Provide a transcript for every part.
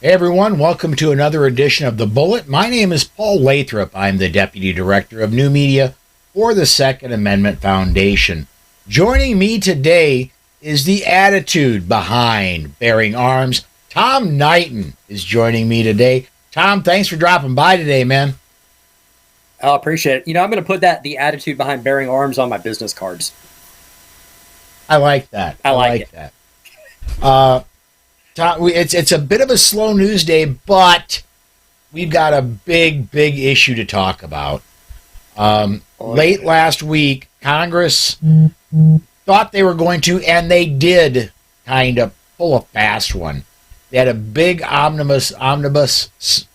Hey everyone, welcome to another edition of The Bullet. My name is Paul Lathrop. I'm the Deputy Director of New Media for the Second Amendment Foundation. Joining me today is the attitude behind bearing arms. Tom Knighton is joining me today. Tom, thanks for dropping by today, man. I appreciate it. You know, I'm going to put the attitude behind bearing arms on my business cards. I like that. I like that. Tom, it's a bit of a slow news day, but we've got a big issue to talk about. Late last week, Congress thought they were going to, and they did kind of pull a fast one. They had a big omnibus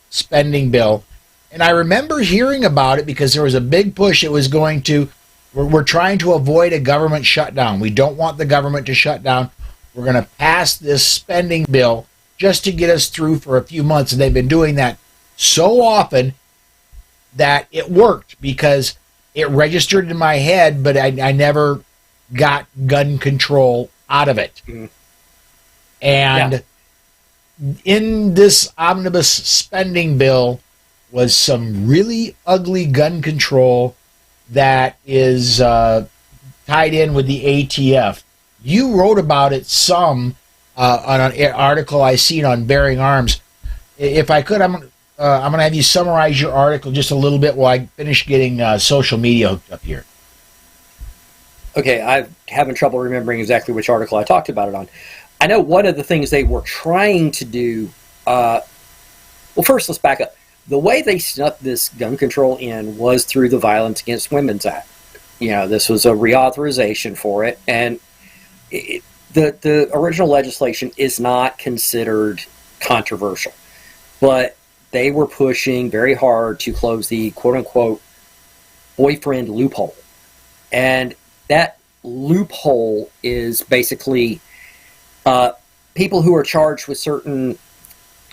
spending bill, and I remember hearing about it because there was a big push. It was going to, we're trying to avoid a government shutdown. We don't want the government to shut down. We're going to pass this spending bill just to get us through for a few months, and they've been doing that so often that it worked because it registered in my head, but I never got gun control out of it. Mm-hmm. And in this omnibus spending bill was some really ugly gun control that is tied in with the ATF. You wrote about it some on an article I seen on bearing arms. If I could, I'm going to have you summarize your article just a little bit while I finish getting social media hooked up here. Okay, I'm having trouble remembering exactly which article I talked about it on. I know one of the things they were trying to do, well, first let's back up. The way they snuck this gun control in was through the Violence Against Women's Act. You know, this was a reauthorization for it, and the original legislation is not considered controversial, but they were pushing very hard to close the quote-unquote boyfriend loophole. And that loophole is basically people who are charged with certain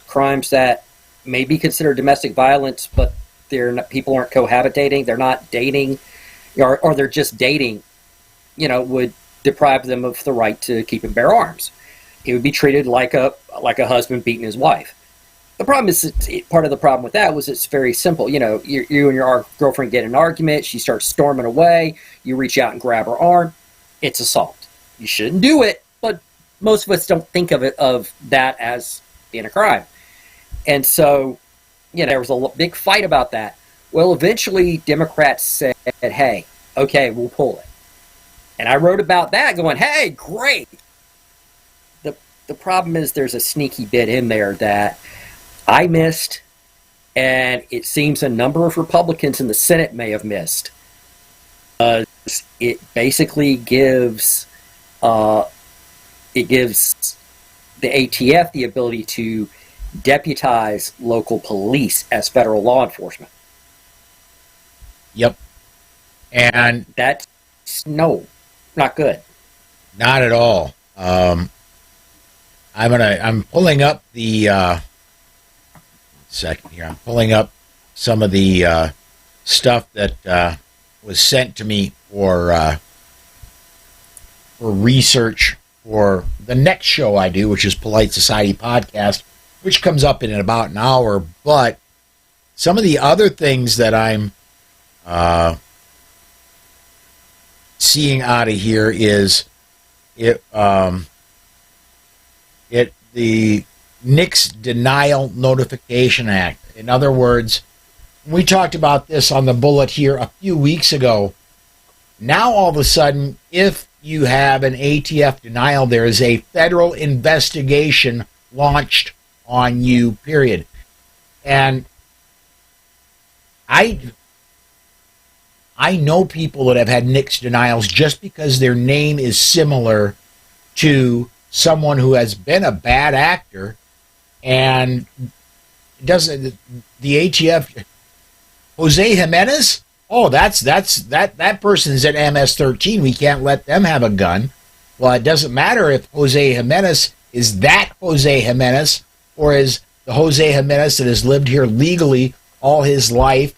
crimes that may be considered domestic violence, but people aren't cohabitating, they're not dating, or they're just dating, you know, would deprive them of the right to keep and bear arms. It would be treated like a husband beating his wife. The problem is, part of the problem with that was it's very simple. You know, you and your girlfriend get in an argument, she starts storming away, you reach out and grab her arm, it's assault. You shouldn't do it, but most of us don't think of that as being a crime. And so, you know, there was a big fight about that. Well, eventually Democrats said, hey, okay, we'll pull it. And I wrote about that going, hey, great. The problem is there's a sneaky bit in there that I missed, and it seems a number of Republicans in the Senate may have missed. It basically gives the ATF the ability to deputize local police as federal law enforcement. Yep. And that's not good. Not at all. I'm pulling up the second here. I'm pulling up some of the stuff that was sent to me for research for the next show I do, which is Polite Society Podcast, which comes up in about an hour. But some of the other things that I'm seeing out of here is the NICS Denial Notification Act. In other words, we talked about this on the Bullet here a few weeks ago. Now all of a sudden, if you have an ATF denial, there is a federal investigation launched on you, period. And I know people that have had NICS denials just because their name is similar to someone who has been a bad actor, and doesn't the ATF Jose Jimenez? Oh, that person's at MS-13. We can't let them have a gun. Well, it doesn't matter if Jose Jimenez is that Jose Jimenez or is the Jose Jimenez that has lived here legally all his life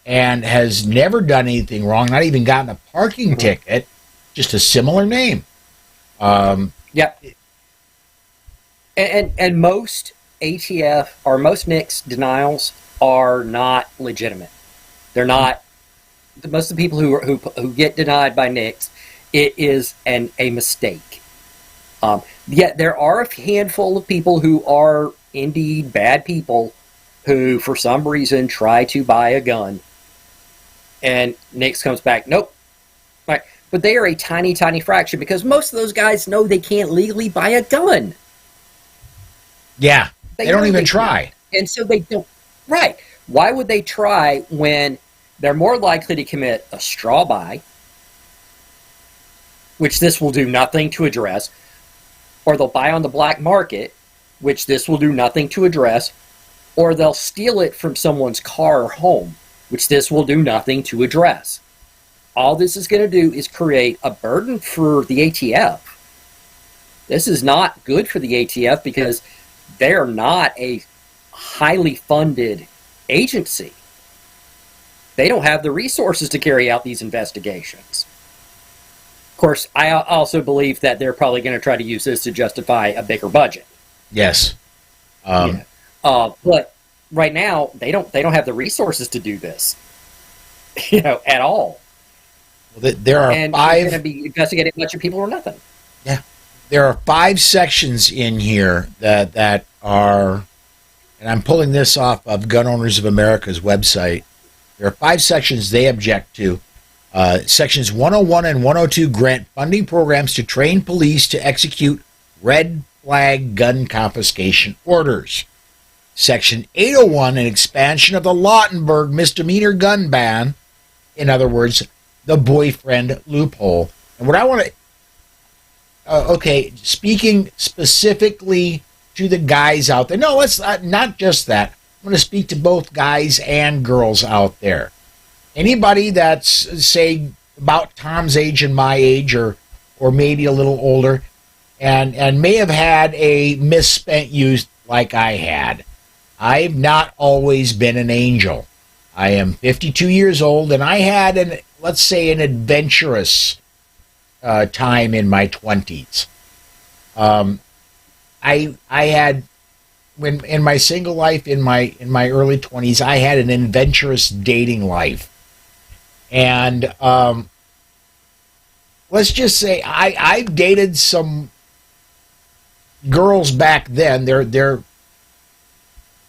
and has never done anything wrong, not even gotten a parking ticket, just a similar name. Yeah. And most ATF or most NICS denials are not legitimate. They're not. Most of the people who get denied by NICS, it is a mistake. Yet there are a handful of people who are indeed bad people who, for some reason, try to buy a gun, and NICS comes back, nope. Right. But they are a tiny, tiny fraction because most of those guys know they can't legally buy a gun. Yeah, they don't even try. And so they don't. Right. Why would they try when they're more likely to commit a straw buy, which this will do nothing to address, or they'll buy on the black market, which this will do nothing to address, or they'll steal it from someone's car or home, which this will do nothing to address. All this is going to do is create a burden for the ATF. This is not good for the ATF because they are not a highly funded agency. They don't have the resources to carry out these investigations. Of course, I also believe that they're probably going to try to use this to justify a bigger budget. Yes. But right now, they don't have the resources to do this, at all. Well, there are and 5. You're going to be investigating a bunch of people or nothing. Yeah. There are 5 sections in here that are, and I'm pulling this off of Gun Owners of America's website. There are 5 sections they object to. Sections 101 and 102 grant funding programs to train police to execute red flag gun confiscation orders. Section 801, an expansion of the Lautenberg misdemeanor gun ban. In other words, the boyfriend loophole. And what I want to... speaking specifically to the guys out there. No, let's not just that. I'm going to speak to both guys and girls out there. Anybody that's, say, about Tom's age and my age, or maybe a little older, and may have had a misspent youth like I had. I've not always been an angel. I am 52 years old, and I had an adventurous time in my 20s. I had, when in my single life, in my early 20s, I had an adventurous dating life. And let's just say I've dated some girls back then. They're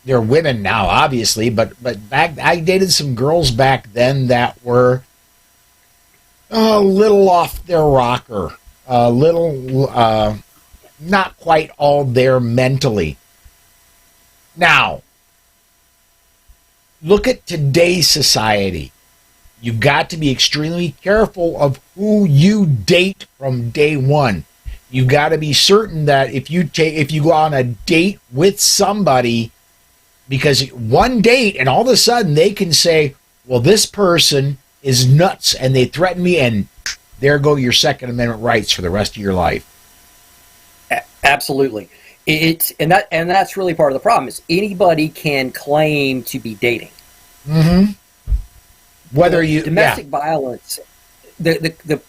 women now, obviously, but back I dated some girls back then that were a little off their rocker, a little not quite all there mentally. Now, look at today's society. You've got to be extremely careful of who you date from day one. You've got to be certain that if you go on a date with somebody, because one date and all of a sudden they can say, well, this person is nuts, and they threaten me, and there go your Second Amendment rights for the rest of your life. Absolutely. And that's really part of the problem is anybody can claim to be dating. Mm-hmm. Whether you domestic violence, the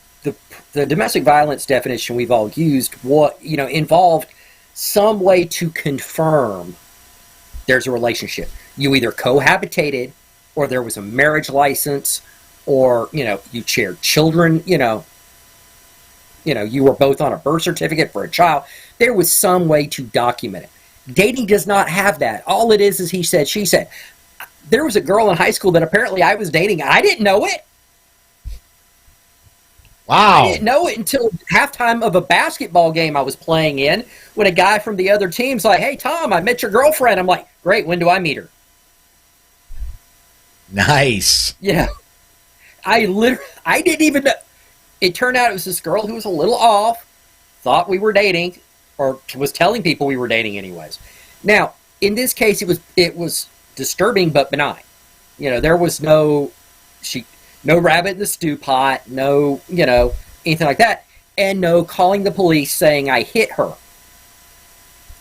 domestic violence definition we've all used, involved some way to confirm there's a relationship. You either cohabitated, or there was a marriage license, or you shared children. You were both on a birth certificate for a child. There was some way to document it. Dating does not have that. All it is he said, she said. There was a girl in high school that apparently I was dating. I didn't know it. Wow. I didn't know it until halftime of a basketball game I was playing in, when a guy from the other team's like, hey, Tom, I met your girlfriend. I'm like, great, when do I meet her? Nice. Yeah. I didn't even know. It turned out it was this girl who was a little off, thought we were dating, or was telling people we were dating anyways. Now, in this case, it was disturbing but benign. There was no rabbit in the stew pot, no, anything like that, and no calling the police saying I hit her,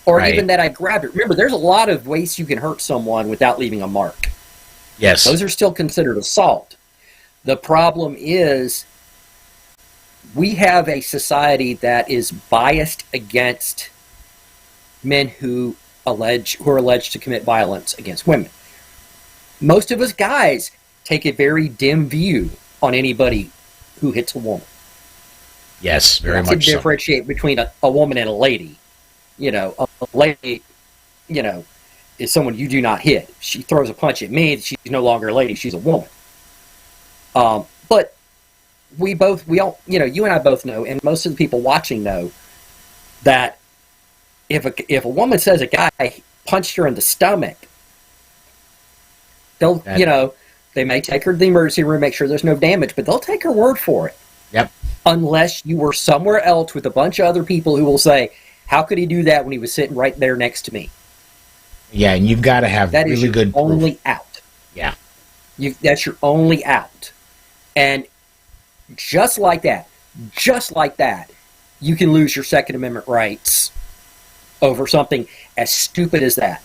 or right. Even that I grabbed her. Remember, there's a lot of ways you can hurt someone without leaving a mark. Yes. Those are still considered assault. The problem is we have a society that is biased against men who who are alleged to commit violence against women. Most of us guys take a very dim view on anybody who hits a woman. Yes, very much to differentiate between a woman and a lady. A lady, is someone you do not hit. She throws a punch at me, she's no longer a lady, she's a woman. But we all, you and I both know, and most of the people watching know, that if a woman says a guy punched her in the stomach, they may take her to the emergency room, make sure there's no damage, but they'll take her word for it. Yep. Unless you were somewhere else with a bunch of other people who will say, how could he do that when he was sitting right there next to me? Yeah, and you've got to have that really good proof. Only out. Yeah. That's your only out. And just like that, you can lose your Second Amendment rights over something as stupid as that.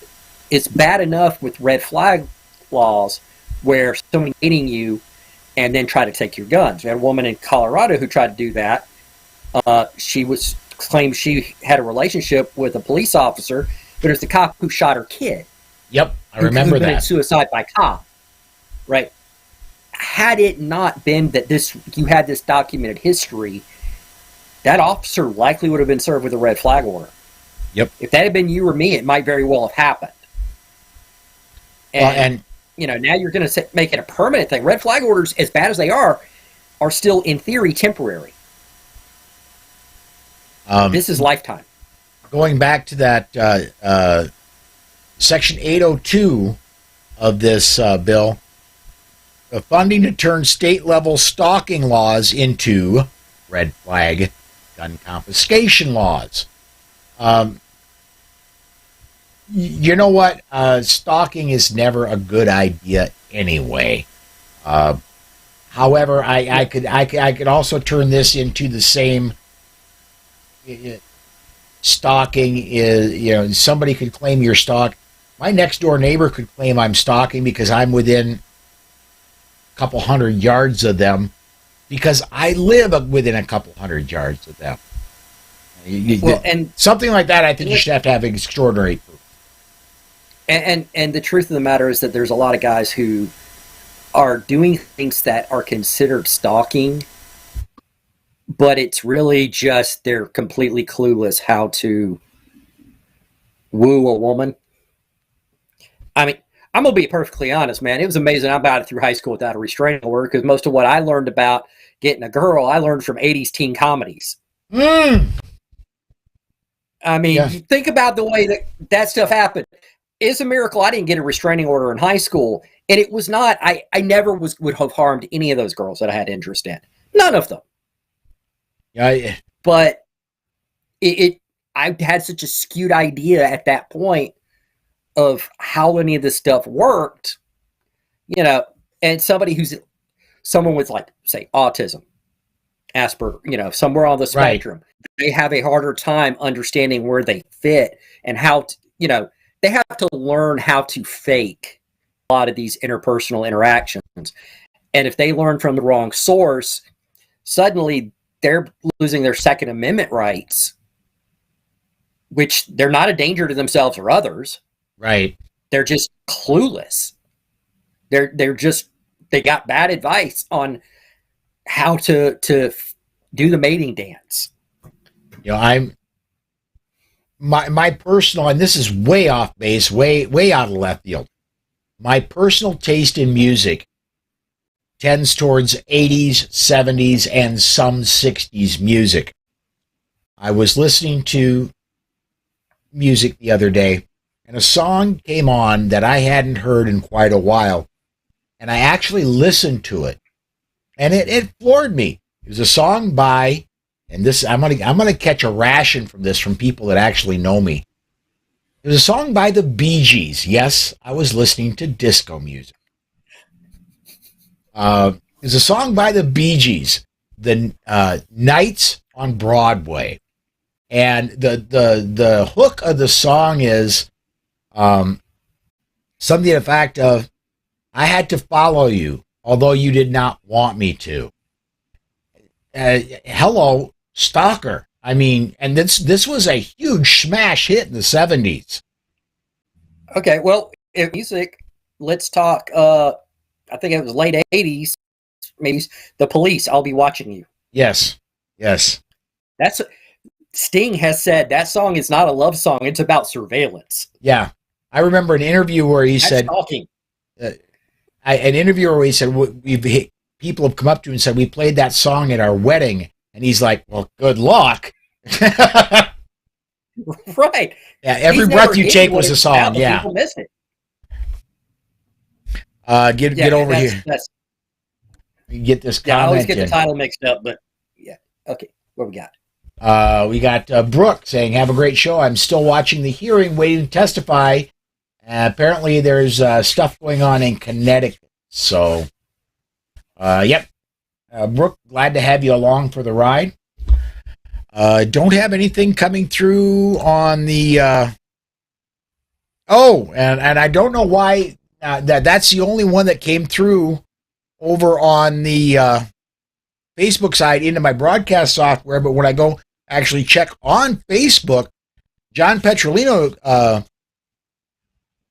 It's bad enough with red flag laws where someone hitting you and then try to take your guns. We had a woman in Colorado who tried to do that. She claimed she had a relationship with a police officer, but it was the cop who shot her kid. Yep, I remember who that. Suicide by cop, right? Had it not been that you had this documented history, that officer likely would have been served with a red flag order. Yep. If that had been you or me, it might very well have happened. And now you're going to make it a permanent thing. Red flag orders, as bad as they are still, in theory, temporary. This is lifetime. Going back to that Section 802 of this bill, the funding to turn state-level stalking laws into red flag gun confiscation laws. You know what? Stalking is never a good idea anyway. However, I could also turn this into the same. Stalking is, somebody could claim you're stalking. My next door neighbor could claim I'm stalking because I'm within a couple hundred yards of them, because I live within a couple hundred yards of them. And something like that, I think you should have to have extraordinary proof. And the truth of the matter is that there's a lot of guys who are doing things that are considered stalking, but it's really just they're completely clueless how to woo a woman. I mean, I'm going to be perfectly honest, man. It was amazing. I got it through high school without a restraining order, because most of what I learned about getting a girl, I learned from 80s teen comedies. I mean, think about the way that stuff happened. It's a miracle I didn't get a restraining order in high school, and it was not, I never would have harmed any of those girls that I had interest in. None of them. Yeah, but I had such a skewed idea at that point of how any of this stuff worked, and someone with, like, say, autism, Asperger, somewhere on the spectrum, they have a harder time understanding where they fit and how to, they have to learn how to fake a lot of these interpersonal interactions. And if they learn from the wrong source, suddenly they're losing their Second Amendment rights, which they're not a danger to themselves or others. Right. They're just clueless. They got bad advice on how to do the mating dance. My personal, and this is way off base, way out of left field. My personal taste in music tends towards 80s, 70s, and some 60s music. I was listening to music the other day, and a song came on that I hadn't heard in quite a while, and I actually listened to it, and it floored me. It was a song by, and this I'm gonna catch a ration from this from people that actually know me. It was a song by the Bee Gees. Yes, I was listening to disco music. It's a song by the Bee Gees, the Nights on Broadway, and the hook of the song is something to the fact of, "I had to follow you, although you did not want me to." Hello, stalker. I mean, and this was a huge smash hit in the 70s. Okay, well, if music, let's talk. I think it was late '80s, maybe The Police. I'll be watching you. Yes. Yes. That's Sting has said that song is not a love song; it's about surveillance. Yeah. I remember an interview where he That's said, Stalking. an interview where he said, people have come up to him and said, we played that song at our wedding. And he's like, well, good luck. Right. Yeah, every breath you take was a song. Yeah. People miss it. Get over here. Get this comment. I always get the title mixed up, but yeah. Okay, what we got? We got Brooke saying, have a great show. I'm still watching the hearing, waiting to testify. Apparently there's stuff going on in Connecticut. So, yep. Brooke, glad to have you along for the ride. Don't have anything coming through on the... and I don't know why that's the only one that came through over on the Facebook side into my broadcast software, but when I go actually check on Facebook, John Petrolino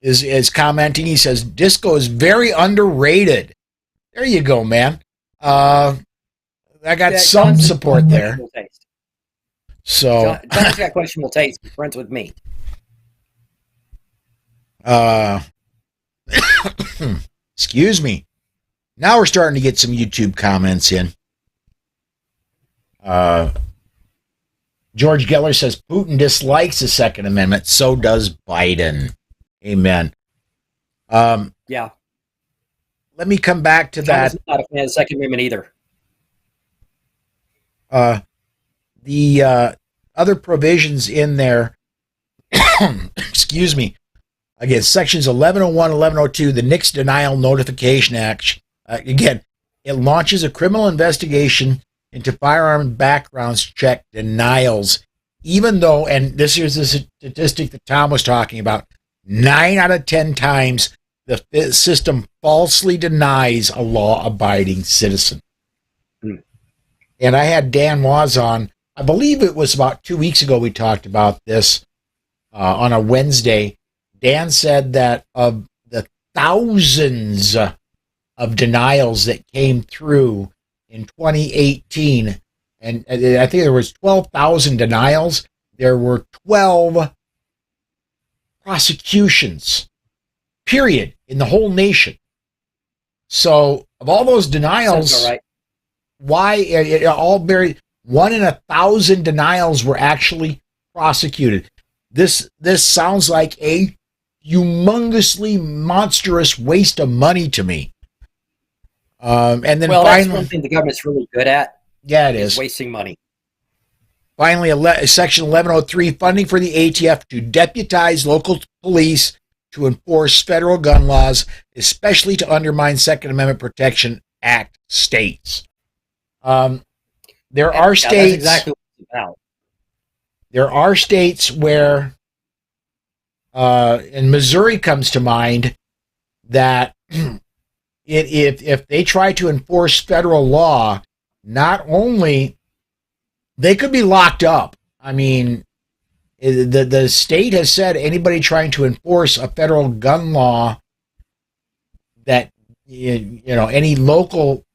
is commenting. He says, disco is very underrated. There you go, man. I got some support there. So John's got questionable taste. He's friends with me. Excuse me. Now we're starting to get some YouTube comments in. George Geller says Putin dislikes the Second Amendment. So does Biden. Amen. Yeah. Let me come back to that. I'm not a fan of the Second Amendment either. The other provisions in there, excuse me, again, sections 1101, 1102, the Nix Denial Notification Act. Again, it launches a criminal investigation into firearm backgrounds check denials, even though, and this is the statistic that Tom was talking about, 9 out of 10 times the system falsely denies a law-abiding citizen. And I had Dan Waz on, I believe it was about 2 weeks ago we talked about this on a Wednesday. Dan said that of the thousands of denials that came through in 2018, and I think there was 12,000 denials, there were 12 prosecutions, period, in the whole nation. So of all those denials, why it all buried? 1 in 1,000 denials were actually prosecuted. This sounds like a humongously monstrous waste of money to me. And then that's one thing the government's really good at. Yeah, it is wasting money. Finally, Section 1103, funding for the ATF to deputize local police to enforce federal gun laws, especially to undermine Second Amendment Protection Act states. There are states. That's exactly what it's about. There are states where, and Missouri comes to mind, that if they try to enforce federal law, not only they could be locked up. I mean, the state has said anybody trying to enforce a federal gun law, that any local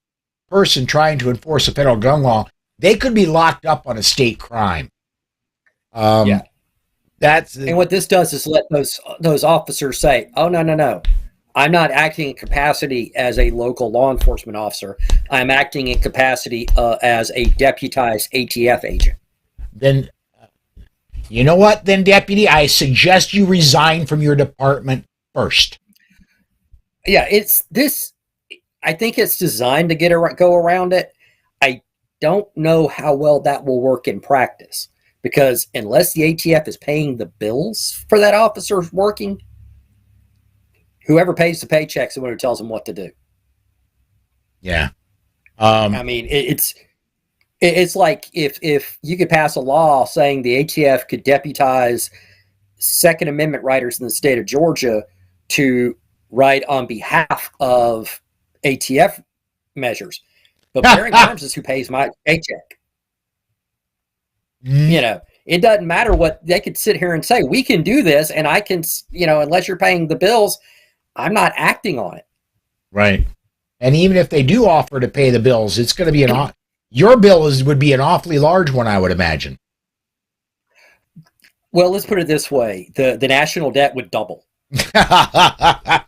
person trying to enforce a federal gun law, they could be locked up on a state crime. And what this does is let those officers say, "Oh no, I'm not acting in capacity as a local law enforcement officer. I'm acting in capacity as a deputized ATF agent." Then, you know what? Then, deputy, I suggest you resign from your department first. Yeah, it's this. I think it's designed to go around it. I don't know how well that will work in practice, because unless the ATF is paying the bills for that officer working, whoever pays the paychecks is the one who tells them what to do. Yeah. I mean, it's like if you could pass a law saying the ATF could deputize Second Amendment writers in the state of Georgia to write on behalf of ATF measures, but Barron Arms is who pays my paycheck. It doesn't matter what they could sit here and say. We can do this, and I can, unless you're paying the bills, I'm not acting on it. Right. And even if they do offer to pay the bills, it's going to be your bill would be an awfully large one, I would imagine. Well, let's put it this way: the national debt would double. Charlie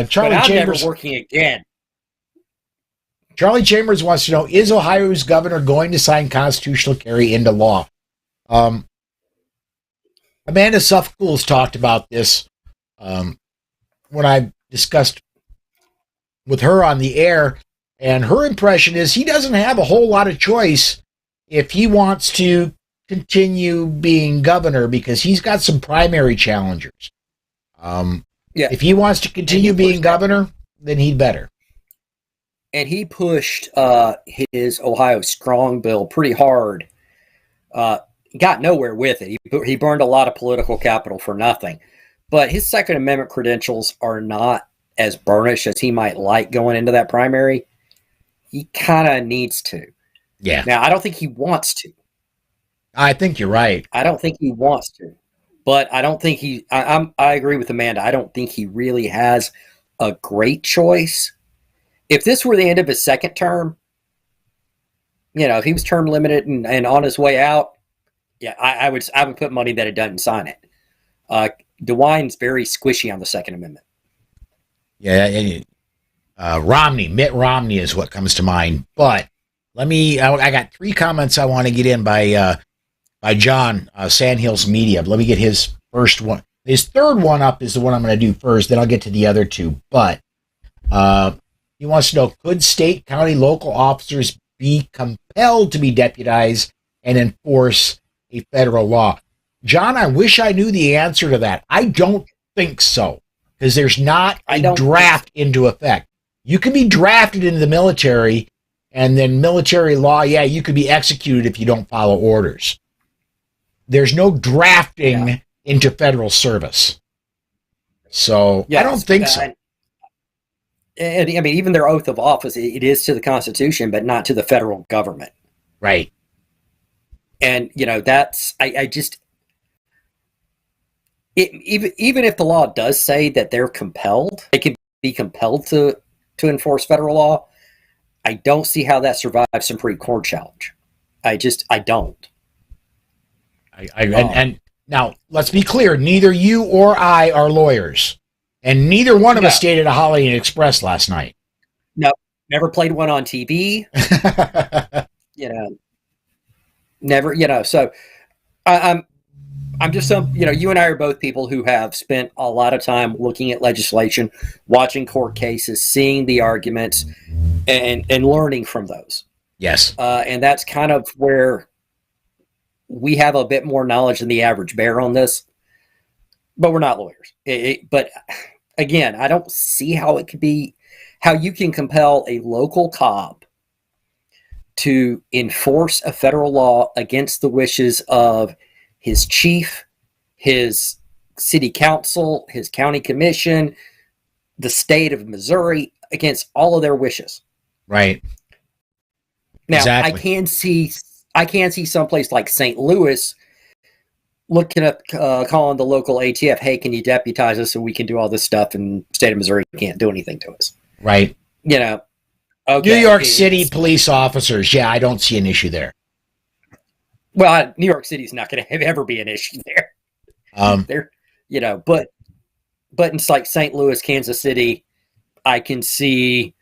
Chambers never working again. Charlie Chambers wants to know: is Ohio's governor going to sign constitutional carry into law? Amanda Suffolk's talked about this when I discussed with her on the air, and her impression is he doesn't have a whole lot of choice if he wants to continue being governor, because he's got some primary challengers. If he wants to continue being governor, then he'd better. And he pushed his Ohio Strong bill pretty hard. Got nowhere with it. He burned a lot of political capital for nothing. But his Second Amendment credentials are not as burnished as he might like going into that primary. He kind of needs to. Yeah. Now, I don't think he wants to. I think you're right. I don't think he wants to. But I don't think I agree with Amanda. I don't think he really has a great choice. If this were the end of his second term, if he was term limited and on his way out, I would put money that it doesn't sign it. DeWine's very squishy on the Second Amendment. Yeah, Mitt Romney is what comes to mind. But I got 3 comments I want to get in by John Sandhills Media. Let me get his first one. His third one up is the one I'm going to do first. Then I'll get to the other 2. But he wants to know: could state, county, local officers be compelled to be deputized and enforce a federal law? John, I wish I knew the answer to that. I don't think so, because there's not a draft into effect. You can be drafted into the military, and then military law, you could be executed if you don't follow orders. There's no drafting into federal service. So I don't think so. And I mean, even their oath of office, it is to the Constitution, but not to the federal government. Right. And, that's, even if the law does say that they're compelled, they can be compelled to enforce federal law, I don't see how that survives Supreme Court challenge. I don't. And now, let's be clear, neither you or I are lawyers. And neither one of us stayed at a Holiday Inn Express last night. No, never played one on TV. Never, so I'm just you and I are both people who have spent a lot of time looking at legislation, watching court cases, seeing the arguments, and learning from those. Yes. And that's kind of where we have a bit more knowledge than the average bear on this, but we're not lawyers. But again, I don't see how it could be, how you can compel a local cop to enforce a federal law against the wishes of his chief, his city council, his county commission, the state of Missouri, against all of their wishes. Right. Now, exactly. I can see someplace like St. Louis looking up, calling the local ATF, hey, can you deputize us so we can do all this stuff, and the state of Missouri can't do anything to us. Right. Okay, New York City police officers, I don't see an issue there. Well, New York City's not going to ever be an issue there. But in like St. Louis, Kansas City, I can see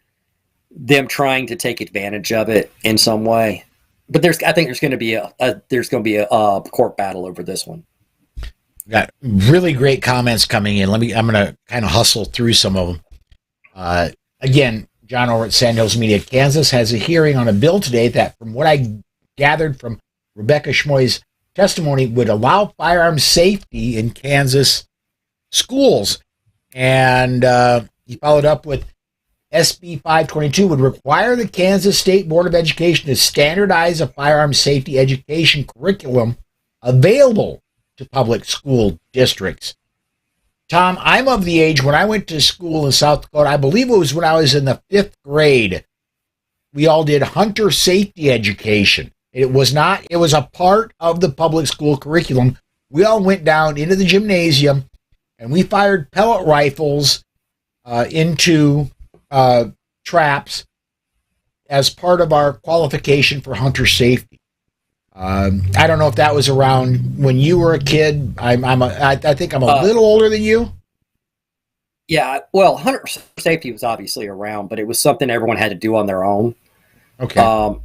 them trying to take advantage of it in some way. But I think there's going to be a court battle over this one. Got really great comments coming in. I'm going to kind of hustle through some of them. Again, John over at Sandhills Media. Kansas has a hearing on a bill today that, from what I gathered from Rebecca Schmoy's testimony, would allow firearms safety in Kansas schools. And he followed up with SB 522 would require the Kansas State Board of Education to standardize a firearms safety education curriculum available to public school districts. Tom, I'm of the age when I went to school in South Dakota, I believe it was when I was in the 5th grade, we all did hunter safety education. It was not. It was a part of the public school curriculum. We all went down into the gymnasium, and we fired pellet rifles into traps as part of our qualification for hunter safety. I don't know if that was around when you were a kid. I think I'm a little older than you. Yeah, well, hunter safety was obviously around, but it was something everyone had to do on their own. Okay.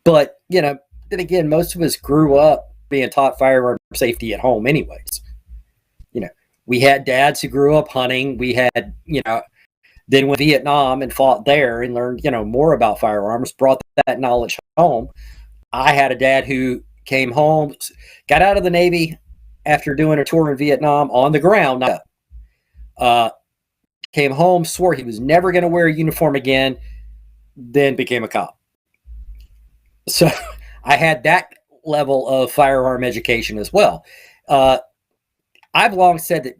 But, then again, most of us grew up being taught firearm safety at home anyways. We had dads who grew up hunting. We had, then went to Vietnam and fought there and learned, more about firearms, brought that knowledge home. I had a dad who came home, got out of the Navy after doing a tour in Vietnam on the ground, came home, swore he was never going to wear a uniform again, then became a cop. So I had that level of firearm education as well. I've long said that,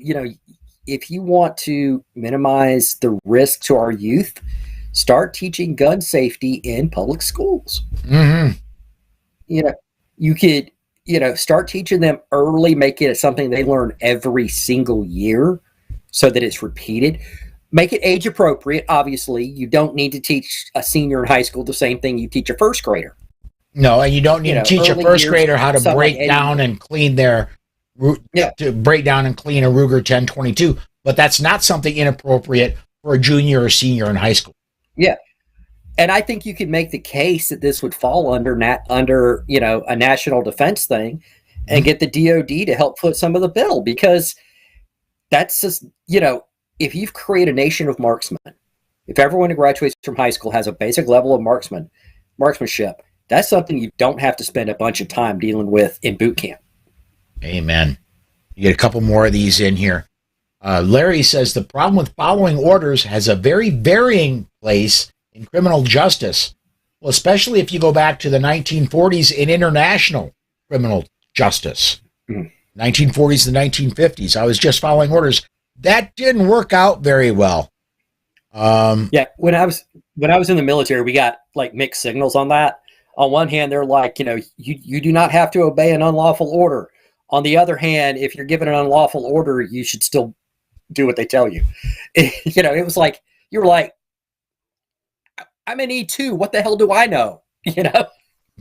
if you want to minimize the risk to our youth, start teaching gun safety in public schools. Mm-hmm. You could, start teaching them early, make it something they learn every single year so that it's repeated. Make it age appropriate. Obviously, you don't need to teach a senior in high school the same thing you teach a first grader. No, and you don't need to teach a first grader how to break down and clean to break down and clean a Ruger 1022. But that's not something inappropriate for a junior or senior in high school. Yeah. And I think you could make the case that this would fall under a national defense thing and get the DOD to help foot some of the bill, because that's just, if you've created a nation of marksmen, if everyone who graduates from high school has a basic level of marksmanship, that's something you don't have to spend a bunch of time dealing with in boot camp. Amen. You get a couple more of these in here. Larry says the problem with following orders has a very varying place in criminal justice. Well, especially if you go back to the 1940s in international criminal justice. 1940s to 1950s. I was just following orders. That didn't work out very well. When I was in the military, we got like mixed signals on that. On one hand, they're like, you do not have to obey an unlawful order. On the other hand, if you're given an unlawful order, you should still do what they tell you. It was like, you were like, I'm an E2. What the hell do I know? Yeah,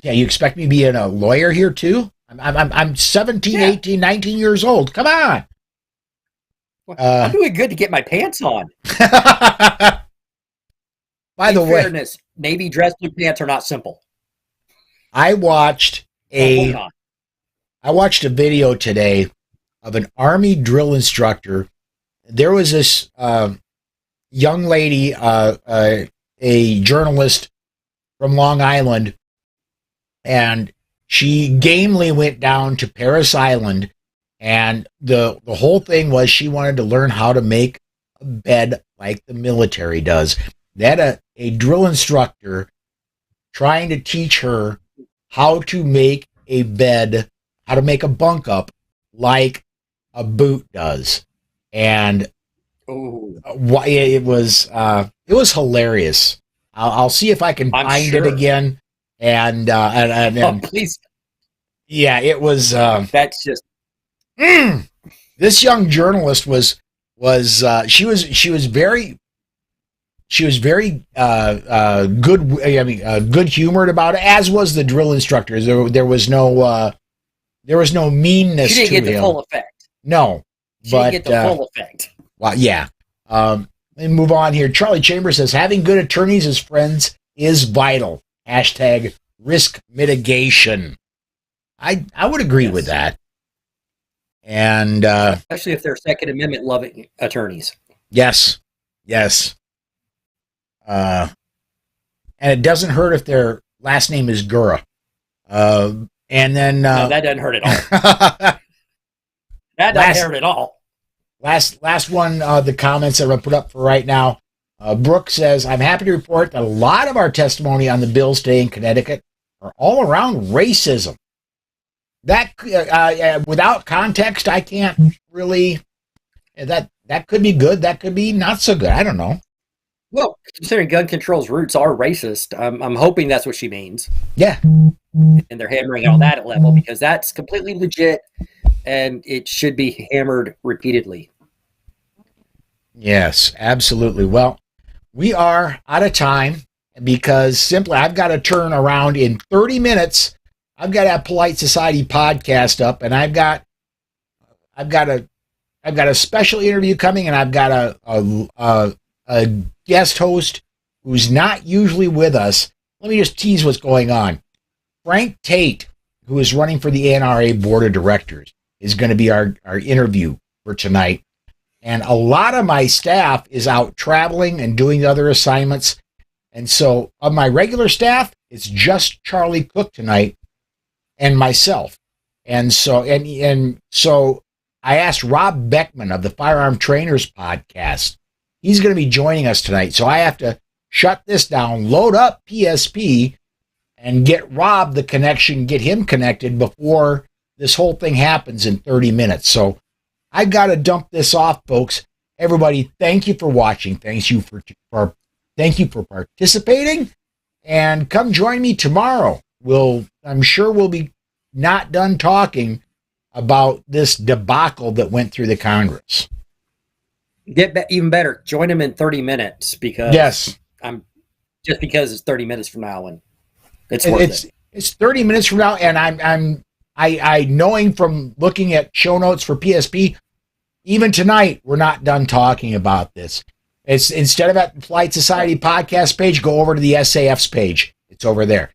you expect me to be a lawyer here too? I'm 17, 18, 19 years old. Come on. I'm doing good to get my pants on. By the way, fairness, Navy dress blue pants are not simple. I watched a video today of an Army drill instructor. There was this young lady, a journalist from Long Island, and she gamely went down to Paris Island, and the whole thing was she wanted to learn how to make a bed like the military does. They had a drill instructor trying to teach her how to make a bed, how to make a bunk up like a boot does. And it was hilarious. I'll see if I can find it again. And please. Yeah, it was. That's just. This young journalist was very good. I mean, good humored about it, as was the drill instructor. There was no meanness. She didn't get the full effect. No, she didn't get the full effect. Well, yeah. Let me move on here. Charlie Chambers says having good attorneys as friends is vital. # risk mitigation. I would agree with that. And especially if they're Second Amendment loving attorneys. Yes. And it doesn't hurt if their last name is Gura. And then no, that doesn't hurt at all. That doesn't hurt at all. Last one, the comments that I'm going to put up for right now. Brooke says, I'm happy to report that a lot of our testimony on the bills today in Connecticut are all around racism. That without context, I can't really. That could be good. That could be not so good. I don't know. Well, considering gun control's roots are racist, I'm hoping that's what she means. Yeah. and they're hammering all that at level because that's completely legit and it should be hammered repeatedly. Yes, absolutely. Well, we are out of time because simply I've got to turn around in 30 minutes. I've got to have Polite Society podcast up, and I've got a special interview coming, and I've got a guest host who's not usually with us. Let me just tease what's going on. Frank Tate, who is running for the NRA Board of Directors, is going to be our interview for tonight. And a lot of my staff is out traveling and doing other assignments. And so of my regular staff, it's just Charlie Cook tonight and myself. And so I asked Rob Beckman of the Firearm Trainers podcast. He's going to be joining us tonight. So I have to shut this down, load up PSP, and get Rob the connection, get him connected before this whole thing happens in 30 minutes. So I've got to dump this off, folks. Everybody, thank you for watching. Thank you for participating. And come join me tomorrow. I'm sure we'll be not done talking about this debacle that went through the Congress. Even better, join them in 30 minutes because yes, because it's 30 minutes from now and it's worth it. It's 30 minutes from now, and I knowing from looking at show notes for PSP, even tonight we're not done talking about this. It's instead of at the Flight Society podcast page, go over to the SAF's page. It's over there.